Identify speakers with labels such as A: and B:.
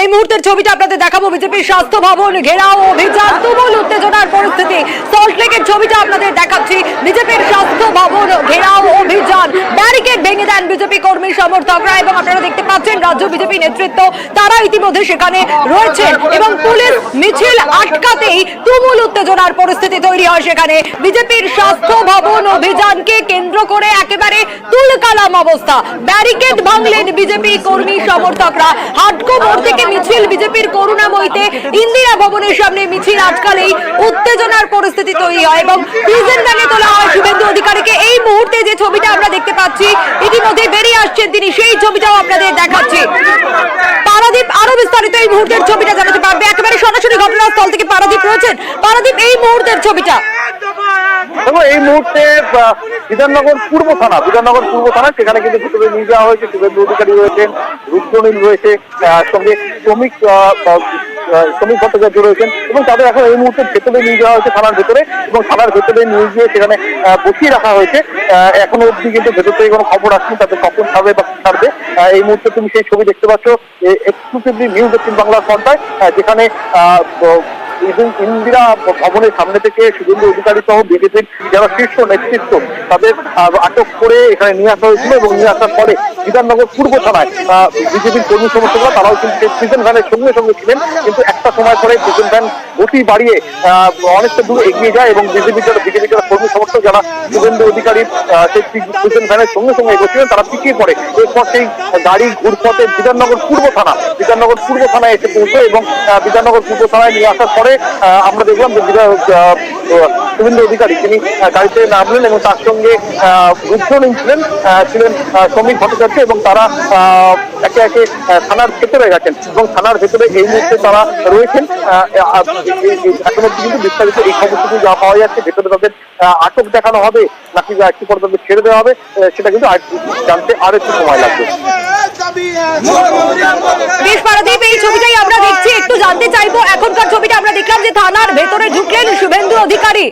A: এই মুহূর্তের ছবিটা আপনাদের দেখাবো। বিজেপির স্বাস্থ্য ভবন ঘেরাও অভিযান, তুমুল উত্তেজনার পরিস্থিতি। সল্টলেকের ছবিটা আপনাদের দেখাচ্ছি। বিজেপির স্বাস্থ্য ভবন ঘেরাও অভিযান, ব্যারিকেড ভেঙে দেন বিজেপি কর্মী সমর্থকরা এবং আপনারা দেখতে পাচ্ছেন রাজ্য বিজেপি নেতৃত্ব তারা ইতিমধ্যে সেখানে রয়েছেন এবং পুলিশ মিছিল আটকাতেই তুমুল উত্তেজনার পরিস্থিতি তৈরি হয় সেখানে। বিজেপির স্বাস্থ্য ভবন অভিযানকে কেন্দ্র করে একেবারে তুলকালাম অবস্থা। ব্যারিকেড ভাঙলেন বিজেপি কর্মী সমর্থকরা। হাটকো মোড় থেকে মিছিল বিজেপির করুণাময়ীতে ইন্দিরা ভবনের সামনে মিছিল আটকালেই উত্তেজনার পরিস্থিতি তৈরি হয় এবং প্রিজন ভ্যানে তোলা হয় শুভেন্দু অধিকারীকে। এই মুহূর্তে যে ছবিটা আমরা দেখতে পাচ্ছি ইতিমধ্যে বেরিয়ে আসছেন তিনি, সেই ছবিটাও আপনাদের দেখাচ্ছি। পারাদীপ আরো বিস্তারিত এই মুহূর্তের ছবিটা জানাতে পারবে, একেবারে সরাসরি ঘটনাস্থল থেকে পারাদীপ রয়েছেন। পারাদীপ, এই মুহূর্তের ছবিটা।
B: এই মুহূর্তে বিধাননগর পূর্ব থানা সেখানে কিন্তু ভেতরে নিয়ে যাওয়া হয়েছে। শুভেন্দু অধিকারী রয়েছেন, রুদ্রনীল রয়েছে, সঙ্গে শ্রমিক ভট্টাচার্য রয়েছেন এবং তাদের এখন এই মুহূর্তে ভেতরে নিয়ে যাওয়া হয়েছে থানার ভেতরে এবং থানার ভেতরে নিয়ে গিয়ে সেখানে বসিয়ে রাখা হয়েছে। এখনো অব্দি কিন্তু ভেতর থেকে কোনো খবর আসেনি তাদের কখন ছাড়বে বা ছাড়বে। এই মুহূর্তে তুমি সেই ছবি দেখতে পাচ্ছ এক্সক্লুসিভলি নিউজ 18 বাংলার পর্দায়, যেখানে ইন্দিরা ভবনের সামনে থেকে শুভেন্দু অধিকারী সহ বিজেপির যারা শীর্ষ নেতৃত্ব তাদের আটক করে এখানে নিয়ে আসা হয়েছিল এবং নিয়ে আসার পরে বিধাননগর পূর্ব থানায় বিজেপির কর্মী সমর্থকরা তারাও কিন্তু প্রিজন ভ্যানের সঙ্গে সঙ্গে ছিলেন, কিন্তু একটা সময় পরে প্রিজন ভ্যান গতি বাড়িয়ে অনেকটা দূর এগিয়ে যায় এবং বিজেপির যারা কর্মী সমর্থক যারা শুভেন্দু অধিকারীর সেই প্রিজন ভ্যানের সঙ্গে সঙ্গে এগোচ্ছিলেন তারা পিছিয়ে পড়ে। এরপর সেই গাড়ি ঘুরপথে বিধাননগর পূর্ব থানায় এসে পৌঁছে এবং বিধাননগর পূর্ব থানায় নিয়ে আসার পরে আমরা দেখলাম যে শুভেন্দু অধিকারী তিনি গাড়িতে নামলেন এবং তার সঙ্গে রুদ্রনীল ছিলেন শ্রমিক ভট্টাচার্য এবং তারা একে একে থানার ভেতরে গেছেন এবং থানার ভেতরে এই মুহূর্তে তারা রয়েছেন। এখন অব্দি কিন্তু বিস্তারিত এই খবরটুকু যা পাওয়া যাচ্ছে, ভেতরে তাদের আটক দেখানো হবে নাকি একটু পরে তাদের ছেড়ে দেওয়া হবে সেটা কিন্তু জানতে আর একটু সময় লাগবে।
A: বেশ পারাদীপ, এই ছবিটাই আমরা দেখছি। একটু জানতে চাইবো, এখনকার ছবিটা আমরা দেখলাম যে থানার ভেতরে ঢুকলেন শুভেন্দু অধিকারী।